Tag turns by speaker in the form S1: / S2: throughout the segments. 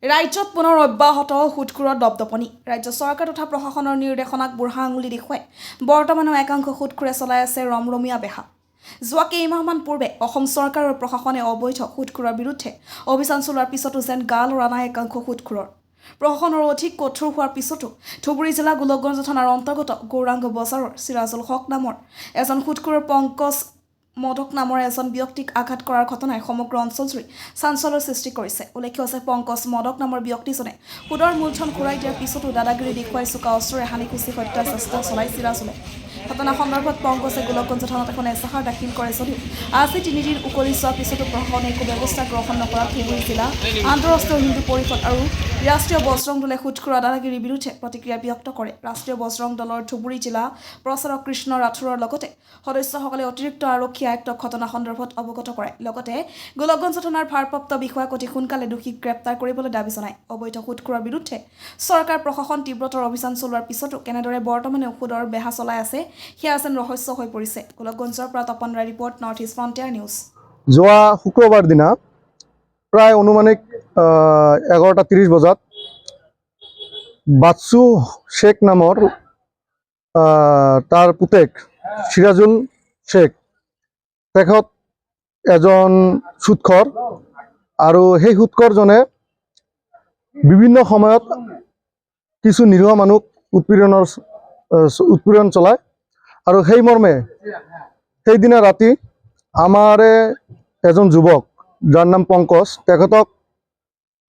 S1: ৰাজ্যত পুনৰ অব্যাহত সুদখোৰৰ দপদপনি ৰাজ্য চৰকাৰ তথা প্ৰশাসনৰ নিৰ্দেশনাক বুঢ়া আঙুলি দেখুৱাই বৰ্তমানৰ একাংশ সুদখোৰে চলাই আছে ৰমৰমীয়া বেহা। যোৱা কেইমাহমান পূৰ্বে অসম চৰকাৰ আৰু প্ৰশাসনে অবৈধ সুদখোৰৰ বিৰুদ্ধে অভিযান চলোৱাৰ পিছতো যেন গা লৰা নাই একাংশ সুদখোৰৰ। প্ৰশাসনৰ অধিক কঠোৰ হোৱাৰ পিছতো ধুবুৰী জিলা গোলকগঞ্জ থানাৰ অন্তৰ্গত গৌৰাংগ বজাৰৰ চিৰাজুল হক নামৰ এজন সুদখোৰৰ পংকজ মদক নামৰ এজন ব্যক্তিক আঘাত কৰাৰ ঘটনাই সমগ্ৰ অঞ্চলজুৰি চাঞ্চল্যৰ সৃষ্টি কৰিছে। উল্লেখ্য আছে পংকজ মদক নামৰ ব্যক্তিজনে সুদৰ মূলধন ঘূৰাই দিয়াৰ পিছতো দাদাগিৰি দেখুৱাই চোকা অস্ত্ৰৰে হানিখুচি হত্যাৰ চেষ্টা চলাই চিৰাজুলে। ঘটনা সন্দৰ্ভত পংকজে গোলকগঞ্জ থানাত এখন এজাহাৰ দাখিল কৰে যদিও আজি 3 দিন উকলি যোৱাৰ পিছতো প্ৰশাসনে একো ব্যৱস্থা গ্ৰহণ নকৰাত ধুবুৰী জিলা আন্তঃৰাষ্ট্ৰীয় হিন্দু পৰিষদ আৰু ৰাষ্ট্ৰীয় বজৰং দলে সুদখোৰৰ দাদাগিৰিৰ বিৰুদ্ধে প্ৰতিক্ৰিয়া ব্যক্ত কৰে। ৰাষ্ট্ৰীয় বজৰং দলৰ ধুবুৰী জিলা প্ৰচাৰক কৃষ্ণ ৰাথোৰৰ লগতে সদস্যসকলে অতিৰিক্ত আৰক্ষী আয়ুক্তক ঘটনা সন্দৰ্ভত অৱগত কৰে। লগতে গোলকগঞ্জ থানাৰ ভাৰপ্ৰাপ্ত বিষয়াক অতি সোনকালে দোষীক গ্ৰেপ্তাৰ কৰিবলৈ দাবী জনায়। অবৈধ সুদখোৰৰ বিৰুদ্ধে চৰকাৰ প্ৰশাসন তীব্ৰতৰ অভিযান চলোৱাৰ পিছতো কেনেদৰে বৰ্তমানে সুদৰ বেহা চলাই আছে সেয়া যেন ৰহস্য হৈ পৰিছে। গোলকগঞ্জৰ পৰা Tapan Roy report, North East Frontier News.
S2: যোৱা শুক্ৰবাৰ দিনা প্ৰায় অনুমানিক 11:30 বজাত বাচ্চু শেখ নামৰ তাৰ পুতেক চিৰাজুল শেখ, তেখেত এজন সুদখৰ আৰু সেই সুদখৰজনে বিভিন্ন সময়ত কিছু নিৰীহ মানুহক উৎপীড়ন চলায় আৰু সেই মৰ্মে সেইদিনা ৰাতি আমাৰে এজন যুৱক যাৰ নাম পংকজ, তেখেতক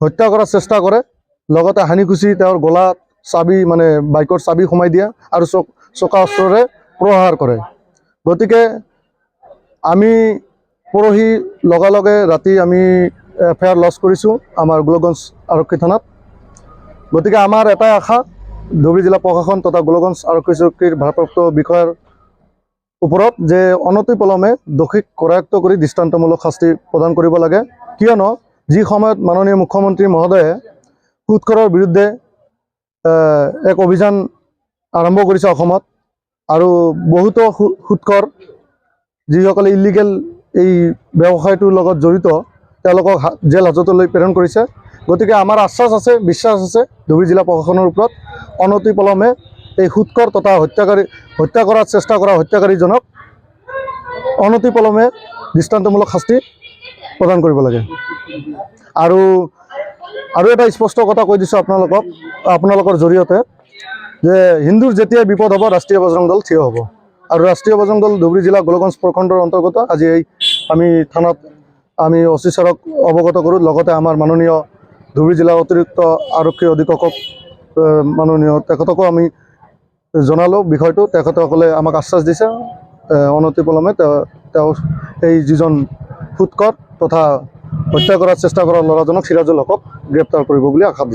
S2: হত্যা কৰাৰ চেষ্টা কৰে। লগতে হানিখুচি তেওঁৰ গলাত চাবি বাইকৰ চাবি সোমাই দিয়া আৰু চোকা অস্ত্ৰৰে প্ৰহাৰ কৰে। গতিকে আমি পৰহি লগে ৰাতি আমি এফআইআৰ লজ কৰিছোঁ আমাৰ গোলকগঞ্জ আৰক্ষী থানাত। গতিকে আমাৰ এটাই আশা ধুবুৰী জিলা প্ৰশাসন তথা গোলকগঞ্জ আৰক্ষী চকীৰ ভাৰপ্ৰাপ্ত বিষয়াৰ ওপৰত যে অনতিপলমে দোষীক কৰায়ত্ব কৰি দৃষ্টান্তমূলক শাস্তি প্ৰদান কৰিব লাগে। কিয়নো যি সময়ত মাননীয় মুখ্যমন্ত্ৰী মহোদয়ে সুদখোৰৰ বিৰুদ্ধে এক অভিযান আৰম্ভ কৰিছে অসমত আৰু বহুতো সুদখোৰ যিসকলে ইলিগেল এই ব্যৱসায়টোৰ লগত জড়িত তেওঁলোকক জেল হাজতলৈ প্ৰেৰণ কৰিছে। গতিকে আমাৰ আশ্বাস আছে, বিশ্বাস আছে ধুবুৰী জিলা প্ৰশাসনৰ ওপৰত অনতিপলমে এই সুদখোৰ তথা হত্যা কৰাৰ চেষ্টা কৰা হত্যাকাৰীজনক অনতিপলমে দৃষ্টান্তমূলক শাস্তি প্ৰদান কৰিব লাগে। আৰু এটা স্পষ্ট কথা কৈ দিছোঁ আপোনালোকৰ জৰিয়তে যে হিন্দুৰ যেতিয়াই বিপদ হ'ব ৰাষ্ট্ৰীয় বজৰং দল থিয় হ'ব। আৰু ৰাষ্ট্ৰীয় বজৰং দল ধুবুৰী জিলা গোলকগঞ্জ প্ৰখণ্ডৰ অন্তৰ্গত আজি আমি থানাত আমি অচি ছাৰক অৱগত কৰোঁ। লগতে আমাৰ মাননীয় ধুবুৰী জিলা অতিৰিক্ত আৰক্ষী অধীক্ষকক মাননীয় তেখেতকো আমি জনালোঁ বিষয়টো। তেখেতসকলে আমাক আশ্বাস দিছে অনতিপলমে তেওঁ এই যিজন সুদখোৰ তথা হত্যা কৰাৰ চেষ্টা কৰা ল'ৰাজনক চিৰাজুল হকক গ্ৰেপ্তাৰ কৰিব বুলি আশা দিছে।